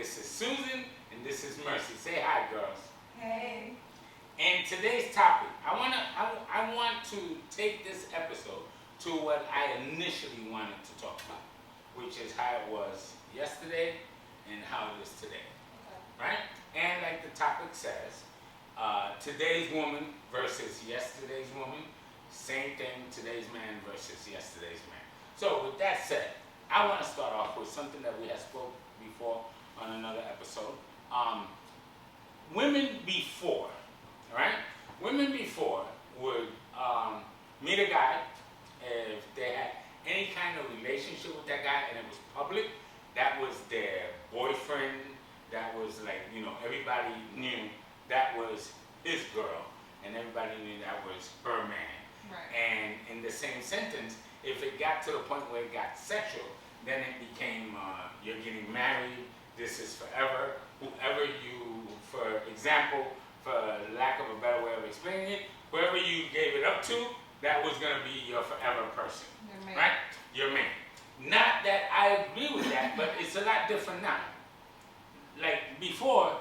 This is Susan, and this is Mercy. Say hi, girls. Hey. And today's topic, I want to take this episode to what I initially wanted to talk about, which is how it was yesterday and how it is today, right? And like the topic says, today's woman versus yesterday's woman, same thing, today's man versus yesterday's man. So with that said, I want to start off with something that we had spoke before on another episode. Women before, right? Women before would meet a guy if they had any kind of relationship with that guy and it was public. That was their boyfriend. That was like, everybody knew that was his girl and everybody knew that was her man. Right. And in the same sentence, if it got to the point where it got sexual, then it became, you're getting married, this is forever. Whoever you, for example, for lack of a better way of explaining it, whoever you gave it up to, that was going to be your forever person. Your man. Right? Your man. Not that I agree with that, but it's a lot different now. Like before,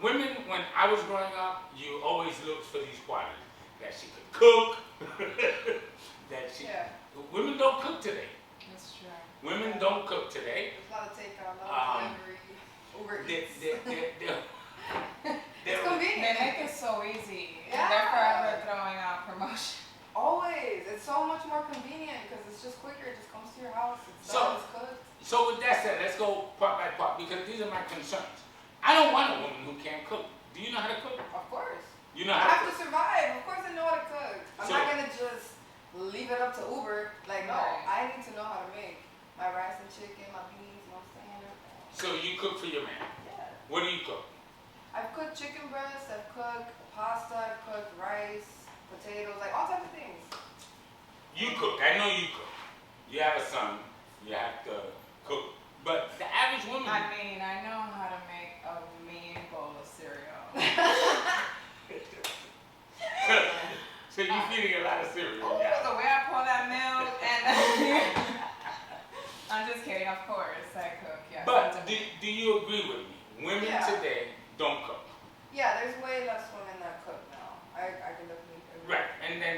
women, when I was growing up, you always looked for these qualities. That she could cook, that she... Yeah. Women don't cook today. That's true. Women don't cook today. There's a lot of takeout, a lot of delivery, Uber Eats. It's They convenient. make it so easy. Yeah. And they're forever throwing out promotion. Always. It's so much more convenient because it's just quicker. It just comes to your house. It's So- done. It's cooked. So with that said, let's go part by part because these are my concerns. I don't want a woman who can't cook. Do you know how to cook? Of course. You know I how to have cook? to survive. Of course I know how to cook. I'm So- not going to just leave it up to Uber. Like, no. Right. I need to know how to make my rice and chicken, my beans, my standard. So you cook for your man. Yeah. What do you cook? I've cooked chicken breast. I've cooked pasta. I've cooked rice, potatoes, like all types of things. You cook. I know you cook. You have a son. You have to cook. But the average woman... I mean, I know how to make a mean bowl of cereal. So you're feeding a lot of cereal. Oh, Yeah. the way I pour that milk and I'm just kidding, of course I cook, yeah. But do you agree with me? Women Yeah. today don't cook. Yeah, there's way less women that cook now. I can definitely agree. Right. And then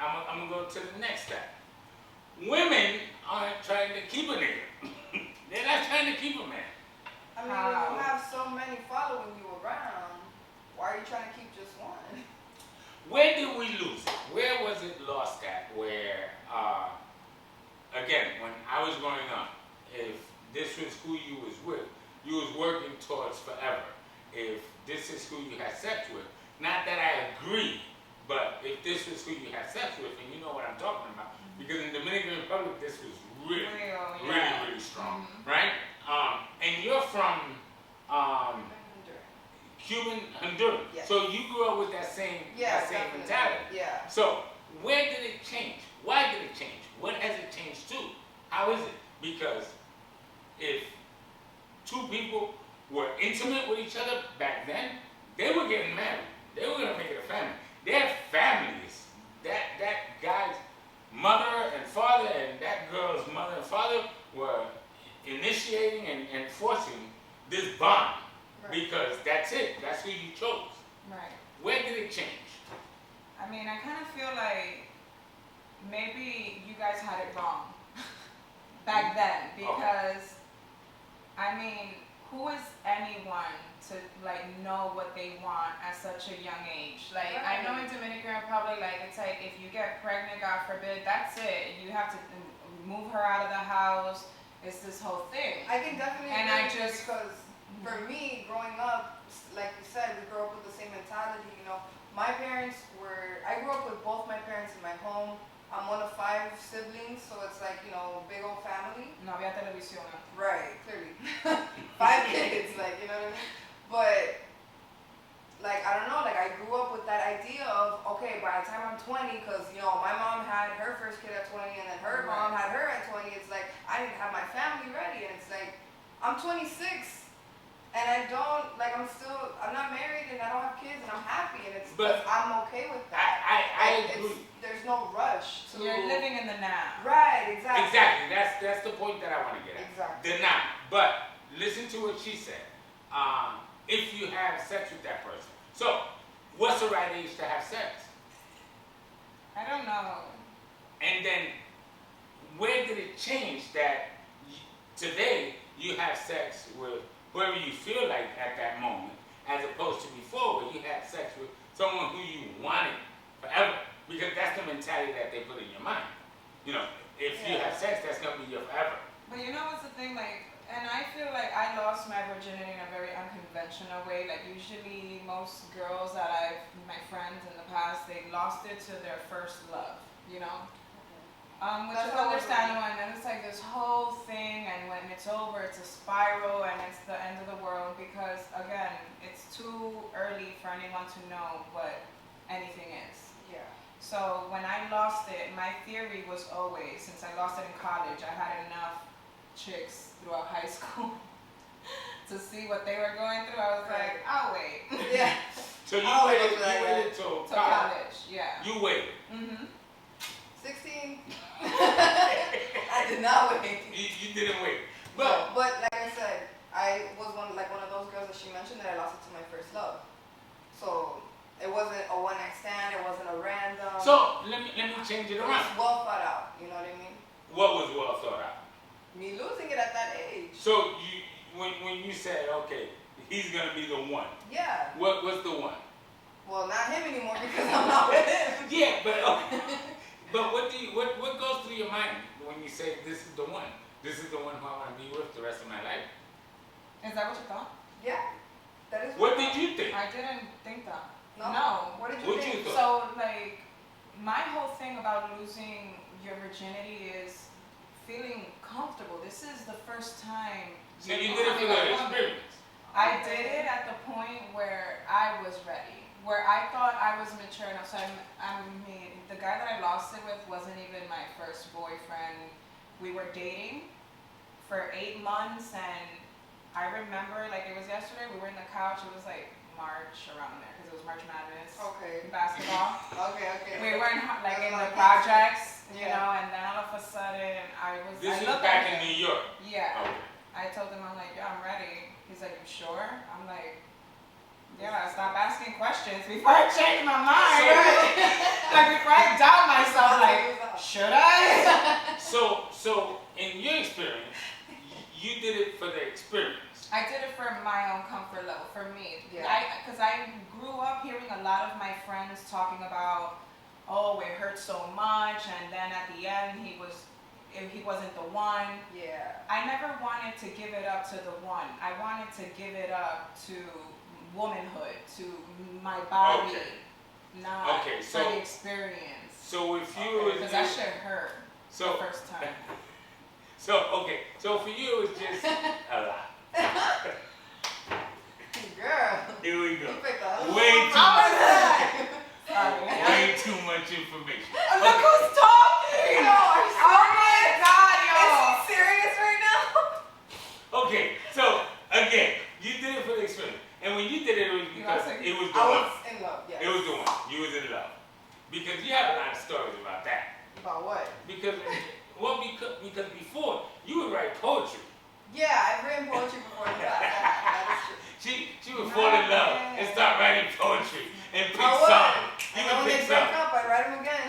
I'm going to go to the next step. Women aren't trying to keep a nigga. They're not trying to keep a man. I mean, when you have so many following you around, why are you trying to keep just one? Where did we lose it? Where was it lost at? Where, again, when I was growing up, if this was who you was with, you was working towards forever. If this is who you had sex with, not that I agree, but if this was who you had sex with, and you know what I'm talking about, because in the Dominican Republic, this was really, Real, really, yeah. really strong, Mhm. right? And you're from Cuban Honduran, Yes. so you grew up with that same Definitely. mentality. Yeah. So where did it change? Why did it change? What has it changed to? How is it? Because if two people were intimate with each other back then, they were getting married. They were gonna make it a family. Their families, that guy's mother and father and that girl's mother and father were initiating and enforcing this bond. Right. Because that's it. That's who you chose. Right. Where did it change? I mean, I kind of feel like maybe you guys had it wrong back then because, I mean, who is anyone to like know what they want at such a young age? Like, I know in Dominican Republic, like it's like if you get pregnant, God forbid, that's it. You have to move her out of the house. It's this whole thing. I can definitely And agree I just- because for me, growing up, like you said, we grew up with the same mentality. My parents I grew up with both my parents in my home. I'm one of 5 siblings, so it's like, big old family. No había televisión. Right, clearly. 5 kids, like, you know what I mean? But, like, I don't know, like, I grew up with that idea of, okay, by the time I'm 20, because, my mom had her first kid at 20, and then her mom had her at 20, it's like, I need to have my family ready, and it's like, I'm 26, and I'm not married, and I don't have kids, and I'm happy, and But I'm okay with that. I Like, agree. there's no rush to... You're living in the now. Right, exactly. Exactly. That's the point that I want to get at. Exactly. The now. But listen to what she said. If you have sex with that person. So, what's the right age to have sex? I don't know. And then, where did it change that today you have sex with whoever you feel like at that moment, as opposed to before where you had sex with someone who you wanted forever? Because that's the mentality that they put in your mind. You know, if you have sex, that's going to be your forever. But you know what's the thing, like, and I feel like I lost my virginity in a very unconventional way. Like usually most girls that my friends in the past, they lost it to their first love, you know? Which That's is how it understandable, and then it's like this whole thing, and when it's over, it's a spiral, and it's the end of the world, because again, it's too early for anyone to know what anything is. Yeah. So when I lost it, my theory was always, since I lost it in college, I had enough chicks throughout high school to see what they were going through. I was like, I'll wait. Yeah. So you Oh, waited yeah. till To college. college, yeah. You waited. Mm-hmm. 16. I did not wait. You didn't wait. But like I said, I was one of those girls that she mentioned that I lost it to my first love. So it wasn't a one night stand. It wasn't a random. So let me change it it was around. well thought out. You know what I mean? What was well thought out? Me losing it at that age. So when you said, okay, he's gonna be the one. Yeah. What was the one? Well, not him anymore because I'm not with him. Yeah, but but what goes through your mind when you say this is the one? This is the one who I want to be with the rest of my life. Is that what you thought? Yeah. That is. What did you think? I didn't think that. No. What did you What think? you So, thought? like, my whole thing about losing your virginity is feeling comfortable. This is the first time. So you did it for the experience. I did it at the point where I was ready, where I thought I was mature enough. So I mean, the guy that I lost it with wasn't even my first boyfriend. We were dating for 8 months, and I remember, like it was yesterday, we were in the couch. It was like March, around there, because it was March Madness. Okay. Basketball. Okay. We were in, like in the That's projects, you Yeah. know, and then all of a sudden I This was looked back at in him. New York. Yeah. Okay. I told him, I'm like, yeah, I'm ready. He's like, you sure? I'm like, yeah, stop asking questions before I change my mind. Like before I doubt myself, like, should I? So in your experience, you did it for the experience. I did it for my own comfort level, for me. Yeah. Because I grew up hearing a lot of my friends talking about, oh, it hurt so much, and then at the end he wasn't the one. Yeah. I never wanted to give it up to the one. I wanted to give it up to womanhood, to my body, not Okay, for so- the experience. So if you was Because that shit hurt the so first time. so for you it was just a lot. Girl. Here we You go. picked a Way too How was much. that? Way too much information. Look who's talking! Yo, are you Oh my god, Is yo! he serious right now? Okay, so again, you did it for the experience, and when you did it, it was because it was the I one. was in love, yes. It was the one. You was in love. Because you have a lot of stories about that. About what? Because before you would write poetry. Yeah, I've written poetry before. That is true. She would fall in love and start writing poetry and pick I would. songs. You And would when they pick break songs. up, I write them again.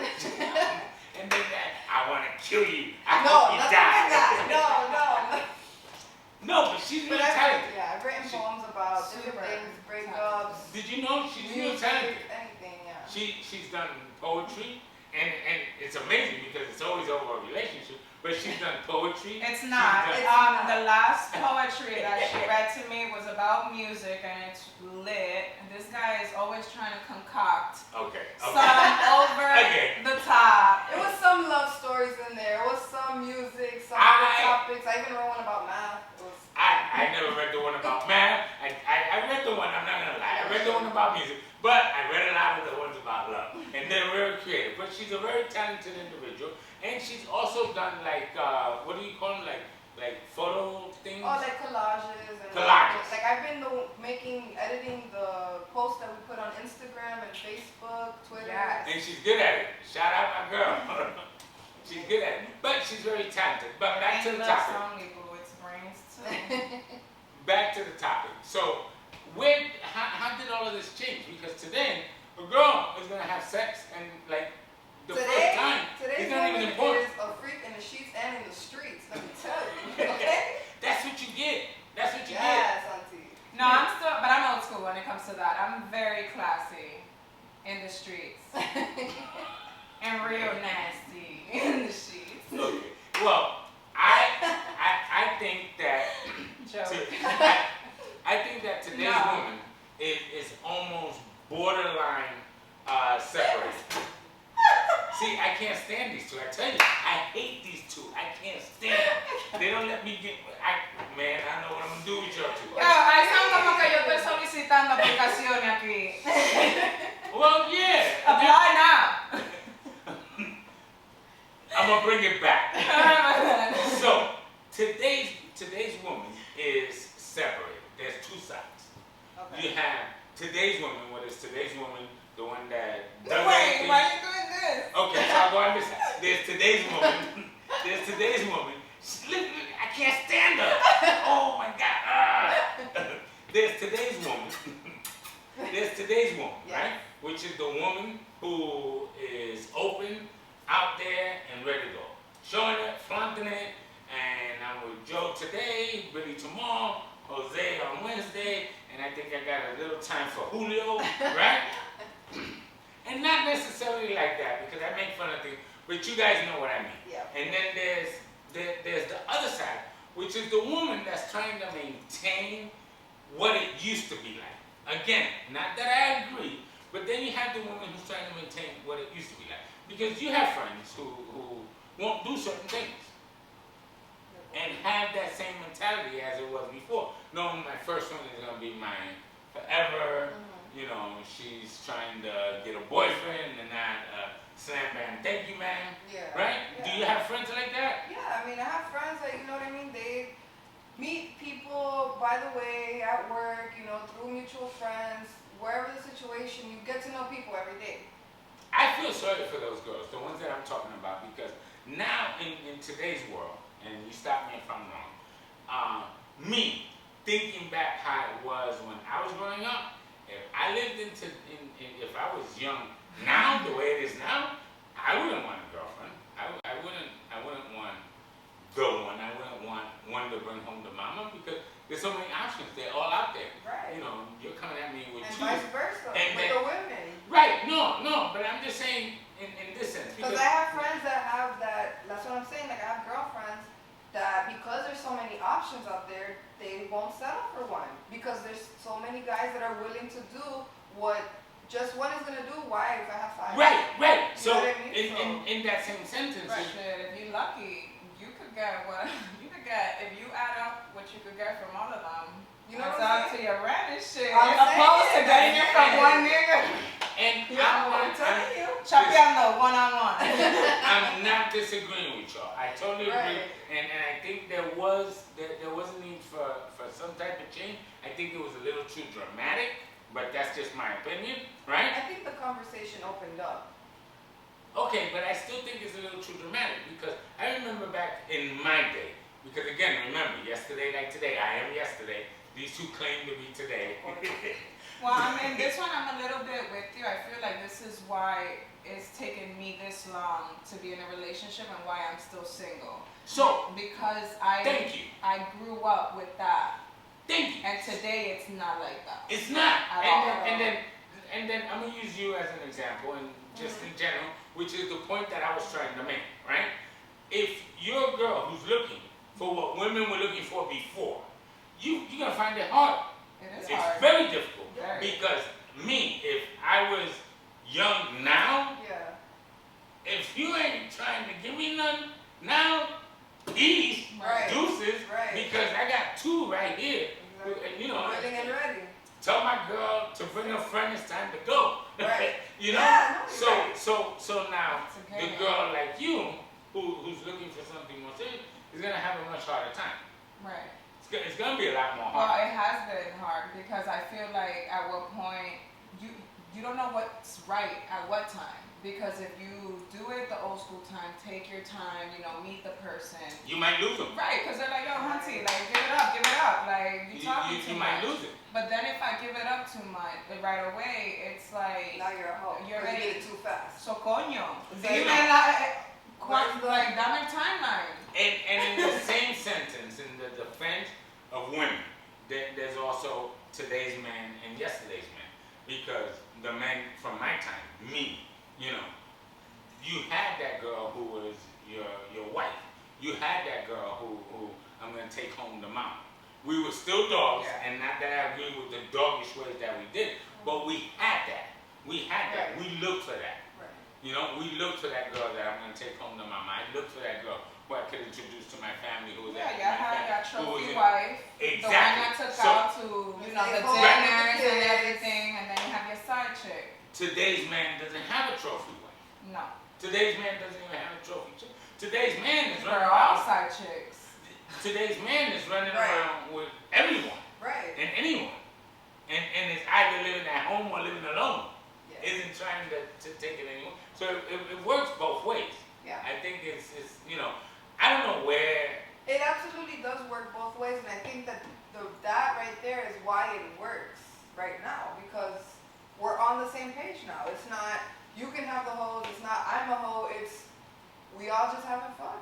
And then I want to kill you. I No, hope you nothing die. like that. No. No, but she's But really talented. I've written poems about different Super things, breakups, Did you know she's really music, talented? anything, yeah. She's done poetry, and it's amazing because it's always over a relationship. But she's done poetry. It's not. She's It's not. The last poetry that she read to me was about music, and it's lit. And this guy is always trying to concoct Okay. some over Okay. the top. It was some love stories in there. It was some music, some I- topics. I even wrote one about math. It was I never read the one about math. I read the one, I'm not gonna lie, I read the one about music, but I read a lot of the ones about love. And they're very creative. But she's a very talented individual. And she's also done like, what do you call them? Like photo things? oh, like collages and Collages. like I've been editing the posts that we put on Instagram and Facebook, Twitter. Yes. And she's good at it. Shout out my girl. She's good at it. But she's very talented. But back to Ain't the looks topic. only, boo. It's brains too. So, how did all of this change? Because today, a girl is gonna have sex and like the first time, today's it's not even woman important. is a freak in the sheets and in the streets. Let me tell you. Okay. That's what you get. That's what you get. Yes, auntie. No, I'm still, but I'm old school when it comes to that. I'm very classy in the streets and real nasty in the sheets. Okay. Well, I think that Joke. I think that today's No. woman is almost borderline separated. See, I can't stand these two. I tell you, I hate these two. I can't stand them. They don't let me get. Man, I know what I'm gonna do with y'all two. Ahí son como que yo estoy solicitando aplicaciones aquí. Well, yeah. Apply now. I'm gonna bring it back. So today's woman is separated. There's two sides. Okay. You have today's woman. What is today's woman? The one that Wait, does why everything. are you doing this? Okay, so I'll go on this side. There's today's woman. There's today's woman. I can't stand her. Oh my God. There's today's woman. There's today's woman, Yeah. right? Which is the woman who is open, out there, and ready to go. Showing it, flaunting it, and I'm with Joe today, Billy tomorrow, Jose on Wednesday, and I think I got a little time for Julio, right? And not necessarily like that, because I make fun of things, but you guys know what I mean. Yeah. And then there's the other side, which is the woman that's trying to maintain what it used to be like. Again, not that I agree, but then you have the woman who's trying to maintain what it used to be like. Because you have friends who won't do certain things and have that same mentality as it was before. No, my first one is going to be mine forever. You know, she's trying to get a boyfriend and not slam bam, thank you, man. Yeah. Right? Yeah. Do you have friends like that? Yeah, I mean, I have friends that, you know what I mean, they meet people, by the way, at work, you know, through mutual friends, wherever the situation, you get to know people every day. I feel sorry for those girls, the ones that I'm talking about, because now in today's world, and you stop me if I'm wrong, me thinking back how it was when I was growing up, if I lived if I was young now, the way it is now, I wouldn't want a girlfriend. I wouldn't want the one. I wouldn't want one to bring home to mama, because there's so many options. They're all out there. Right. You know, you're coming at me with And two. vice versa, And with then- the women. Right, no, but I'm just saying in this sense. Because I have friends that have that, that's what I'm saying, like I have girlfriends that because there's so many options out there, they won't settle for one. Because there's so many guys that are willing to do what just one is gonna do. Why if I have five? Right. You So know what I mean? in that same sentence, Right. Shit, if you're lucky, you could get what you could get if you add up what you could get from all of them. You know It's what I'm up to saying? your rent and shit. I'm Opposed to saying, getting it from and- one nigga. and I'm telling you. Chapeando one-on-one. I'm not disagreeing with y'all. I totally agree, Right. and I think there was a need for some type of change. I think it was a little too dramatic, but that's just my opinion, right? I think the conversation opened up. Okay, but I still think it's a little too dramatic, because I remember back in my day, because again, remember, yesterday like today, I am yesterday. These two claim to be today. Well, I mean, this one I'm a little bit with you. I feel like this is why it's taken me this long to be in a relationship and why I'm still single. So, Because thank you. I grew up with that, Thank you. and today it's not like that. It's not. At all. And then I'm gonna use you as an example, and just in general, which is the point that I was trying to make, right? If you're a girl who's looking for what women were looking for before, you're gonna find it hard. It is It's hard. very difficult, Very. because me, if I was young now, Yeah. if you ain't trying to give me none now, peace, Right. deuces, Right. because I got two right here. Exactly. You know, Willing and ready. tell my girl to bring her friend, it's time to go. Right. You know? Yeah, no, you're So now It's the okay. girl like you, who's looking for something more serious, is gonna have a much harder time. Right. It's gonna be a lot more Well, hard. it has been hard because I feel like at what point you don't know what's right at what time. Because if you do it the old school time, take your time, meet the person. You might lose them. Right, because they're like, yo, hunty, like, give it up. Like, you talking too You much. might lose it. But then if I give it up too much right away, it's like, Now you're a hoe. You're 'cause you ready. did it too fast. so coño. You Dime Where's the- like, dame timeline. And in the same sentence, in the defense of women, there's also today's man and yesterday's man. Because the men from my time, me, you had that girl who was your wife. You had that girl who I'm gonna take home the mom. We were still dogs, Yeah. and not that I agree with the doggish ways that we did, but we had that. We had that. Right. We looked for that. Right. We looked for that girl that I'm gonna take home to mama. I looked for that girl who I could introduce to my family who was Yeah, at you my had family, that who was trophy in- wife. Exactly. The one that took So, out to, the Right. dinners and Kids. everything, and then you have your side chick. Today's man doesn't have a trophy wife. No. Today's man doesn't even have a trophy chick. Today's man is We're running all around. side chicks. Today's man is running Right. around with everyone Right. and anyone, and is either living at home or living alone. Yeah. Isn't trying to take it anymore. So it works both ways. Yeah. I think it's I don't know where. It absolutely does work both ways, and I think that that right there is why it works right now, because we're on the same page now. It's not you can have the hoes, it's not I'm a hoe, it's we all just having fun.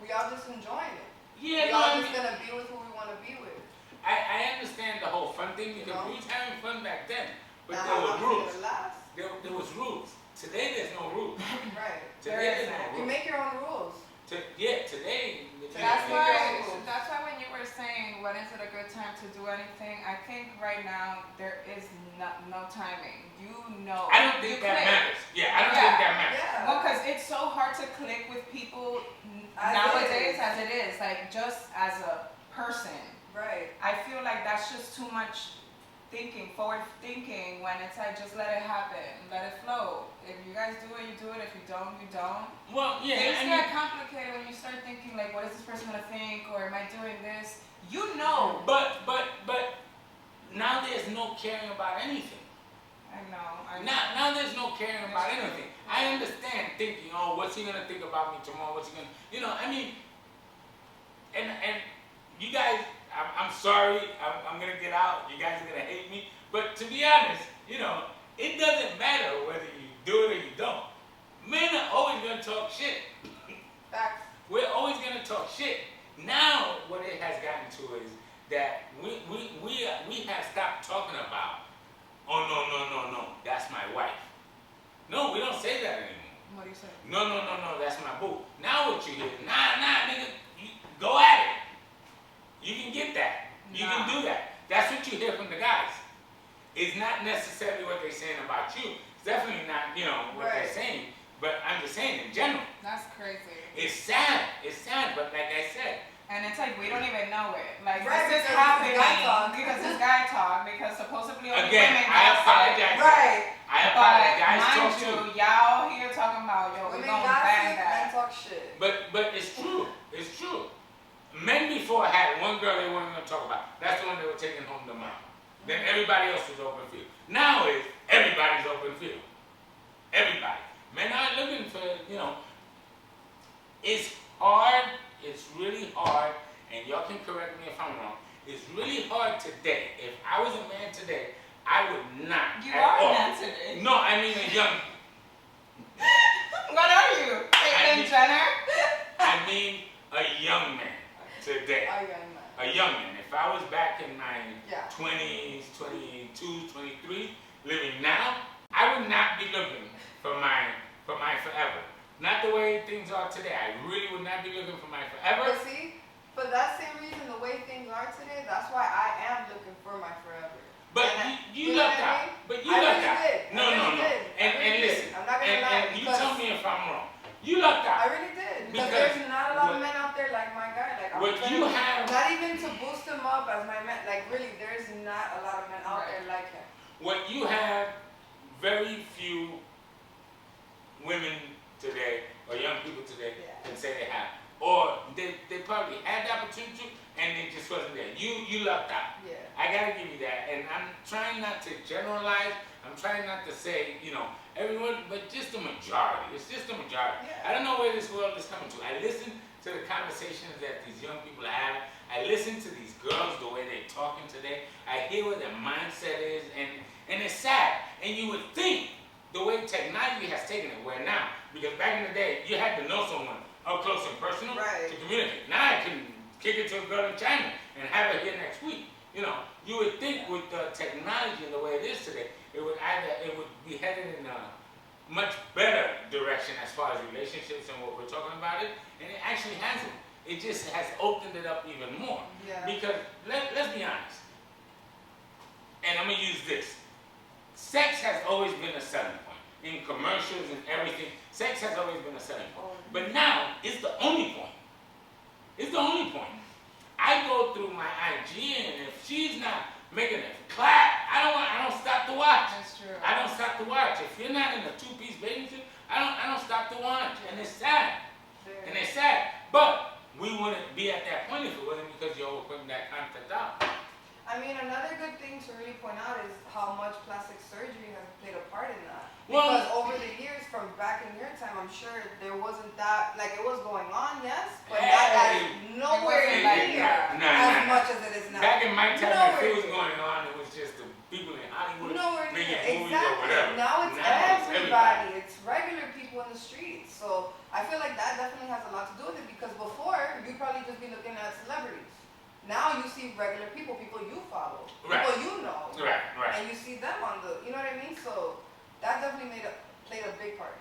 We all just enjoying it. Yeah, we no, all I just mean, gonna be with who we wanna be with. I understand the whole fun thing because know? we was having fun back then, but Now, there how were long is it rules. gonna last? There was rules. Today there's no rules. Right. Today There there's no isn't. You rules. make your own rules. Today. That's Yeah. why when you were saying when is it a good time to do anything, I think right now there is no timing. I don't think you that click. matters. Yeah, I don't Yeah. think that matters. Yeah. Well, because it's so hard to click with people As nowadays is. as it is, like just as a person. Right. I feel like that's just too much forward thinking when it's like just let it happen, let it flow. If you guys do it, you do it. If you don't, you don't. Well, yeah, Things I mean, get complicated when you start thinking like, what is this person gonna think, or am I doing this? You know. but now there's no caring about anything. I know. Now there's no caring about anything. I understand thinking, oh, what's he gonna think about me tomorrow? What's he gonna, I mean, and you guys, I'm sorry, I'm gonna get out. You guys are gonna hate me, but to be honest, it doesn't matter whether you do it or you don't. Men are always gonna talk shit. Facts. We're always gonna talk shit. Now, what it has gotten to is that we have stopped talking about, oh no, that's my wife. No, we don't say that anymore. What do you say? No, that's my boo. Now what you hear? Nah, nigga, you go at it. You can get that. You Nah. can do that. That's what you hear from the guys. It's not necessarily what they're saying about you. It's definitely not, what they're Right. saying. But I'm just saying in general. That's crazy. It's sad, but like I said, And it's like we don't even know it. Like Right, this is because happening it's guy talk. because it's guy talk. Because supposedly only again, women I gossip. apologize. Right. I But apologize. Talk mind too. you, y'all here talking about yo, we Women gonna gossip, bang men that. talk shit. But it's true. It's true. Men before had one girl they weren't going to talk about. That's the one they were taking home to mom. Then everybody else was open field. Now it's everybody's open field. Everybody. Men aren't looking for, it's hard. It's really hard. And y'all can correct me if I'm wrong. It's really hard today. If I was a man today, I would not. You at are all. a man today. No, I mean a young. What are you? Caitlyn mean- Jenner? I mean a young man today. A young man. A young man. If I was back in my Yeah. 20s, 22, 23, living now, I would not be looking for my forever. Not the way things are today. I really would not be looking for my forever. But see, for that same reason, the way things are today, that's why I am looking for my forever. But And you know lucked what I out. mean? But you I lucked really out. did. No, I no, really no. did. I And really listen. did. I'm not gonna lie. And you because tell me if I'm wrong. You lucked I out. really did. Because Because there's not a lot what- of men out there like my guy. Like I'm what telling you have- not even to boost him up as my man. Like really, there's not a lot of men out Right. there like him. What you have, very few women today or young people today Yeah. can say they have. Or they probably had the opportunity and it just wasn't there. You lucked out. Yeah. I gotta give you that, and I'm trying not to generalize. I'm trying not to say, everyone, but just the majority. It's just the majority. Yeah. I don't know where this world is coming to. I listen to the conversations that these young people have. I listen to these girls, the way they're talking today. I hear what their mindset is, and it's sad. And you would think the way technology has taken it, where now, because back in the day, you had to know someone up close and personal Right. to communicate. Now I can kick it to a girl in China and have her here next week. You would think with the technology and the way it is today, it would be headed in a much better direction as far as relationships and what we're talking about it, and it actually hasn't. It just has opened it up even more. Yeah. Because let's be honest, and I'm gonna use this. Sex has always been a selling point. In commercials and everything, sex has always been a selling point. But now it's the only point. It's the only point. I go through my IG, and if she's not making it clap, I don't stop to watch. That's true. I don't stop to watch. If you're not in a two-piece bathing suit, I don't stop to watch. And it's sad. And it's sad. But we wouldn't be at that point if it wasn't because you're putting that content out. I mean, another good thing to really point out is how much plastic surgery has played a part in that. Well- Because over the years, from back in your time, I'm sure there wasn't that, like it was going on, yes, but not Hey. as nowhere It wasn't near like that. as much as it is now. Back in my time, Nowhere if it was near. going on, it was just the people in Hollywood Nowhere making near, movies or whatever. exactly. Now it's everybody. everybody. It's regular people in the streets. So I feel like that definitely has a lot to do with it because before you'd probably just be looking at celebrities. Now you see regular people you follow, Right. people you know, Right, right. and you see them on the, you know what I mean? So that definitely played a big part.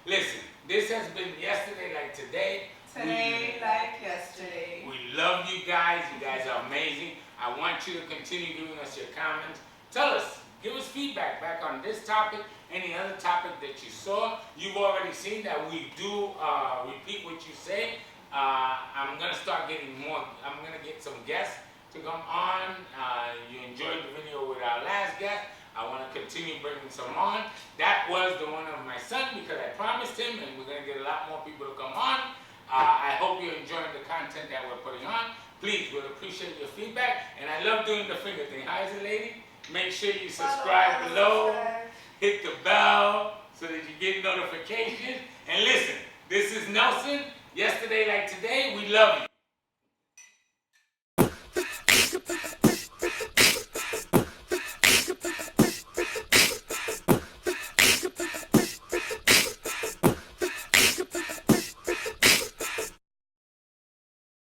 Listen, this has been yesterday like today. Today, like yesterday. We love you guys. You guys are amazing. I want you to continue giving us your comments. Tell us, give us feedback back on this topic, any other topic that you saw. You've already seen that we do repeat what you say. I'm going to start getting more. I'm going to get some guests to come on. You enjoyed the video with our last guest. I want to continue bringing some on. That was the one of my son because I promised him, and we're going to get a lot more people to come on. I hope you're enjoying the content that we're putting on. Please, we'll appreciate your feedback. And I love doing the finger thing. How is it, lady? Make sure you subscribe below. Hit the bell so that you get notifications. And listen, this is Nelson. Yesterday like today, we love you.